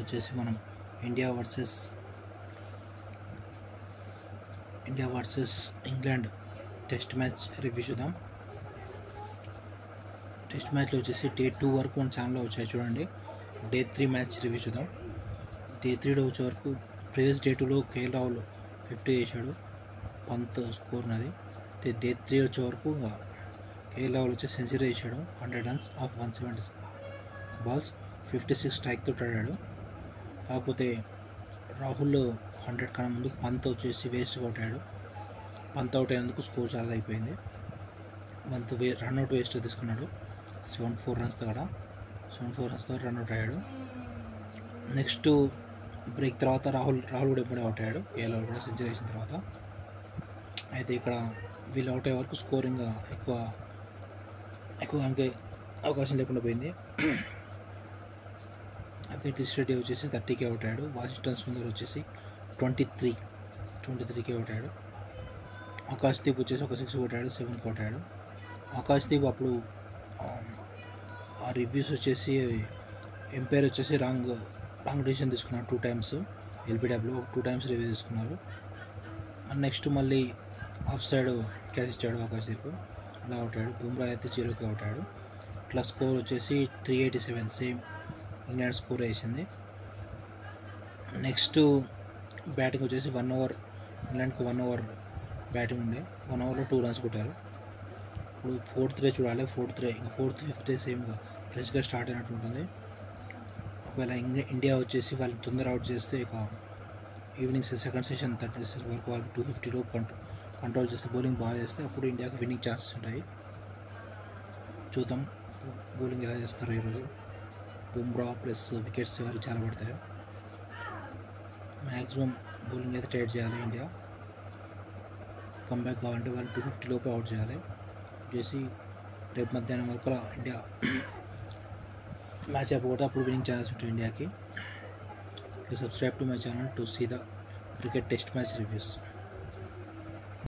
వచ్చేసి మనం India versus England test match review చూద్దాం. టెస్ట్ మ్యాచ్లో వచ్చేసి డే 2 వరకు మన ఛానల్లో వచ్చాయి చూడండి. డే 3 మ్యాచ్ రివ్యూ చూద్దాం. డే 3లో వచ్చే వరకు ప్రీవియస్ డే 2లో కేఎల్ రాహుల్ 50 చేశాడు, పంత్ స్కోర్ నాది. డే 3 వచ్చే వరకు కేఎల్ రాహుల్ వచ్చి సెంచరీ చేశాడు, 100 రన్స్ ఆఫ్ 170 బాల్స్, 56 స్ట్రైక్తో ఆడాడు. కాకపోతే రాహుల్ 100 కన్నా ముందు పంత్ వచ్చేసి వేస్ట్గా కొట్టాడు. పంత్ అవుట్ అయినందుకు స్కోర్ చాలా అయిపోయింది. పంత్ రన్అట్ వేస్ట్ తీసుకున్నాడు 74 రన్స్తో కూడా. 74 రన్స్తో రన్అట్ అయ్యాడు. నెక్స్ట్ బ్రేక్ తర్వాత రాహుల్ కూడా ఎప్పుడే అవుట్ అయ్యాడు, కేఎల్ రాహుల్ కూడా సెంచరీ చేసిన తర్వాత. అయితే ఇక్కడ వీళ్ళు అవుట్ అయ్యే వరకు స్కోరింగ్ ఎక్కువ అవకాశం లేకుండా పోయింది. నితీష్ రెడ్డి వచ్చేసి 30కి అవుట్ అయ్యాడు. వాషింగ్టన్ సుందర్ వచ్చేసి 23కి అవుట్ అయ్యాడు. ఆకాష్ దీప్ వచ్చేసి ఒక 6 కొట్టాడు, 7కి అవుట్ అయ్యాడు. ఆకాష్ దీప్ అప్పుడు ఆ రివ్యూస్ వచ్చేసి ఎంపైర్ వచ్చేసి రాంగ్ డెసిషన్ తీసుకున్నారు 2 times. ఎల్బిడబ్ల్యూ 2 times రివ్యూ తీసుకున్నారు. నెక్స్ట్ మళ్ళీ ఆఫ్ సైడ్ క్యాచ్ ఇచ్చాడు ఆకాష్ దీప్, అలా అవుట్ అయ్యాడు. బుమ్రా అయితే 0కి అవుట్ అయ్యాడు. ఇట్లా స్కోర్ వచ్చేసి 387 సేమ్ ఇంగ్లాండ్ స్కోర్ వేసింది. నెక్స్ట్ బ్యాటింగ్ వచ్చేసి 1 ఓవర్ ఇంగ్లాండ్కి 1 ఓవర్ బ్యాటింగ్ ఉండే, 1 ఓవర్లో 2 runs కొట్టారు. ఇప్పుడు 4th డే చూడాలి. 4th 5th డే సేమ్గా ఫ్రెష్గా స్టార్ట్ అయినట్టు ఉంటుంది. ఒకవేళ ఇండియా వచ్చేసి వాళ్ళు తొందర అవుట్ చేస్తే ఇక ఈవినింగ్ సెకండ్ సెషన్ 30 వరకు వాళ్ళకి 250 లోపు కంట్రోల్ చేస్తే, బౌలింగ్ బాగా చేస్తే అప్పుడు ఇండియాకి విన్నింగ్ ఛాన్సెస్ ఉంటాయి. చూద్దాం బౌలింగ్ ఎలా చేస్తారో ఈరోజు. బుమ్రా ప్లస్ వికెట్స్ ఎవరికి చాలా పడతాయి. మ్యాక్సిమం బౌలింగ్ అయితే టైట్ చేయాలి. ఇండియా కంబ్యాక్ కావాలంటే వాళ్ళు 250 లోపే అవుట్ చేయాలి. చేసి రేపు మధ్యాహ్నం వరకు ఇండియా మ్యాచ్ అయిపోతే అప్పుడు విన్నింగ్ ఛాన్స్ ఉంటుంది ఇండియాకి. Subscribe to my channel to see the cricket test match reviews.